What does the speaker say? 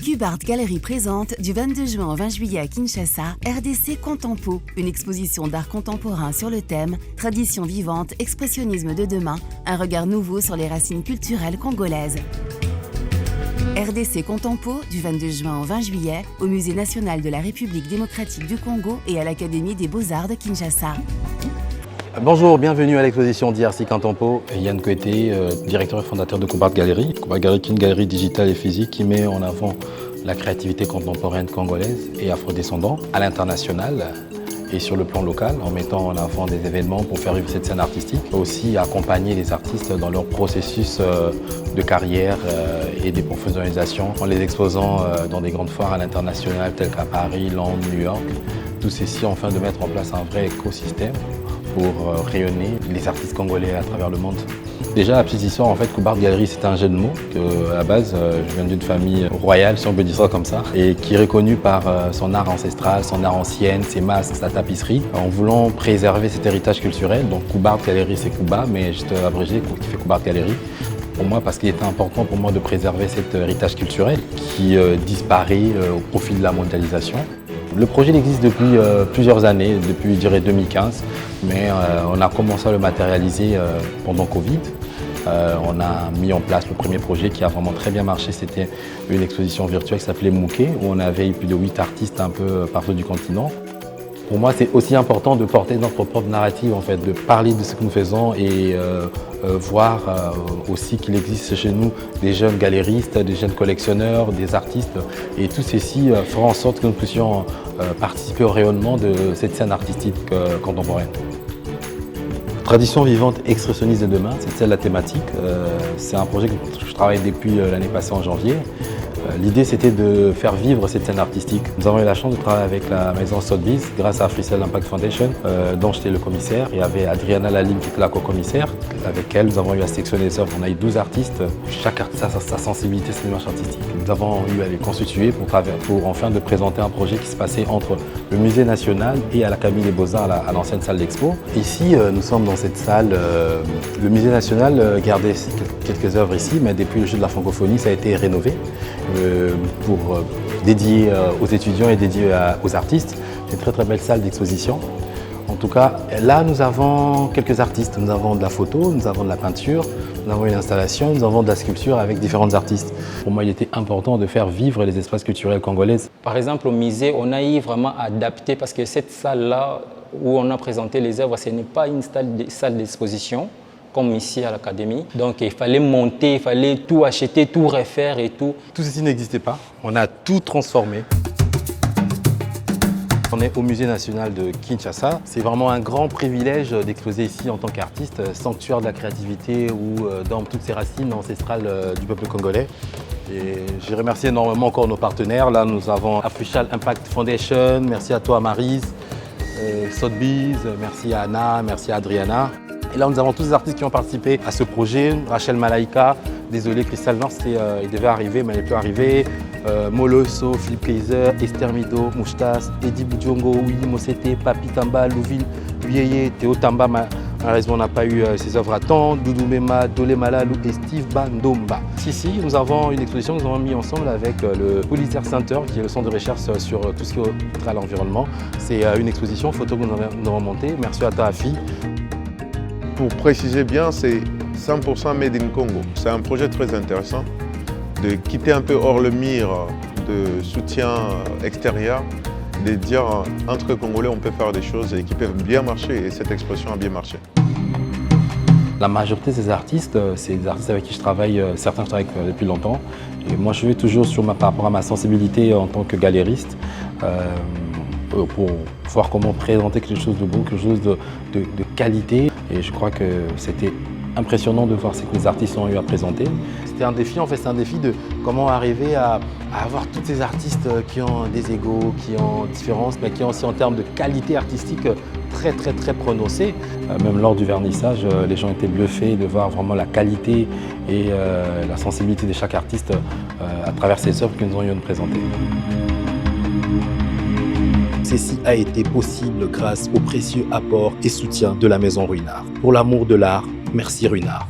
Cubart Gallery présente du 22 juin au 20 juillet à Kinshasa, RDC Contempo, une exposition d'art contemporain sur le thème « Tradition vivante, expressionnisme de demain, un regard nouveau sur les racines culturelles congolaises ». RDC Contempo du 22 juin au 20 juillet au Musée national de la République démocratique du Congo et à l'Académie des beaux-arts de Kinshasa. Bonjour, bienvenue à l'exposition d'IRC Contempo. Yann Koueté, directeur et fondateur de Cubart Gallery. Cubart Gallery est une galerie digitale et physique qui met en avant la créativité contemporaine congolaise et afrodescendante à l'international et sur le plan local en mettant en avant des événements pour faire vivre cette scène artistique. Aussi accompagner les artistes dans leur processus de carrière et des professionnalisations en les exposant dans des grandes foires à l'international telles qu'à Paris, Londres, New York. Tout ceci afin de mettre en place un vrai écosystème pour rayonner les artistes congolais à travers le monde. Déjà, la petite histoire, en fait, Cubart Gallery, c'est un jeu de mots. À la base, je viens d'une famille royale, si on peut dire ça comme ça, et qui est reconnue par son art ancestral, son art ancien, ses masques, sa tapisserie. En voulant préserver cet héritage culturel, donc Cubart Gallery, c'est Cuba, mais juste abrégé, qui fait Cubart Gallery. Pour moi, parce qu'il était important pour moi de préserver cet héritage culturel qui disparaît au profit de la mondialisation. Le projet existe depuis plusieurs années, depuis je dirais 2015, mais on a commencé à le matérialiser pendant Covid. On a mis en place le premier projet qui a vraiment très bien marché, c'était une exposition virtuelle qui s'appelait Mouké, où on avait plus de 8 artistes un peu partout du continent. Pour moi, c'est aussi important de porter notre propre narrative, en fait, de parler de ce que nous faisons et voir aussi qu'il existe chez nous des jeunes galéristes, des jeunes collectionneurs, des artistes. Et tout ceci fera en sorte que nous puissions participer au rayonnement de cette scène artistique contemporaine. Tradition vivante, expressionniste de demain, c'est celle la thématique. C'est un projet que je travaille depuis l'année passée en janvier. L'idée, c'était de faire vivre cette scène artistique. Nous avons eu la chance de travailler avec la maison Sotheby's grâce à Freestyle Impact Foundation, dont j'étais le commissaire. Il y avait Adriana Lalim qui était la co-commissaire. Avec elle, nous avons eu à sélectionner les œuvres. On a eu 12 artistes. Chaque artiste a sa sensibilité, sa démarche artistique. Nous avons eu à les constituer pour enfin de présenter un projet qui se passait entre le Musée national et à l'Académie des beaux-arts, à l'ancienne salle d'expo. Ici, nous sommes dans cette salle. Le Musée national gardait quelques œuvres ici, mais depuis le jeu de la francophonie, ça a été rénové. Pour dédier aux étudiants et dédié aux artistes. C'est une très très belle salle d'exposition. En tout cas, là nous avons quelques artistes. Nous avons de la photo, nous avons de la peinture, nous avons une installation, nous avons de la sculpture avec différents artistes. Pour moi, il était important de faire vivre les espaces culturels congolais. Par exemple, au musée, on a eu vraiment adapté parce que cette salle-là où on a présenté les œuvres, ce n'est pas une salle d'exposition comme ici à l'Académie. Donc il fallait monter, il fallait tout acheter, tout refaire et tout. Tout ceci n'existait pas, on a tout transformé. On est au Musée national de Kinshasa. C'est vraiment un grand privilège d'exposer ici en tant qu'artiste, sanctuaire de la créativité où dans toutes ces racines ancestrales du peuple congolais. Et je remercie énormément encore nos partenaires. Là, nous avons Freestyle Impact Foundation, merci à toi Maryse, Sotheby's, merci à Anna, merci à Adriana. Et là, nous avons tous les artistes qui ont participé à ce projet. Rachel Malaika, désolé, Christelle Nord, il devait arriver, mais elle n'est plus arrivée. Moloso, Philippe Kaiser, Esther Mido, Mouchtas, Eddie Boudjongo, Willy Mossete, Papi Tamba, Louville, Uyeye, Théo Tamba, malheureusement on n'a pas eu ses œuvres à temps, Doudou Mema, Dole Malalou et Steve Bandomba. Ici, nous avons une exposition que nous avons mis ensemble avec le Pulitzer Center, qui est le centre de recherche sur tout ce qui est trait à l'environnement. C'est une exposition photo que nous avons montée. Merci à Tahafi. Pour préciser bien, c'est 100% Made in Congo. C'est un projet très intéressant de quitter un peu hors le mire de soutien extérieur, de dire entre Congolais on peut faire des choses et qui peuvent bien marcher et cette expression a bien marché. La majorité des artistes, c'est des artistes avec qui je travaille, certains je travaille depuis longtemps. Et moi je vais toujours par rapport à ma sensibilité en tant que galériste. Pour voir comment présenter quelque chose de beau, quelque chose de qualité. Et je crois que c'était impressionnant de voir ce que les artistes ont eu à présenter. C'était un défi, en fait, c'est un défi de comment arriver à avoir tous ces artistes qui ont des égos, qui ont différences, mais qui ont aussi en termes de qualité artistique très très très prononcée. Même lors du vernissage, les gens étaient bluffés de voir vraiment la qualité et la sensibilité de chaque artiste à travers ces œuvres que nous aurions présentées. Ceci a été possible grâce au précieux apport et soutien de la Maison Ruinart. Pour l'amour de l'art, merci Ruinart.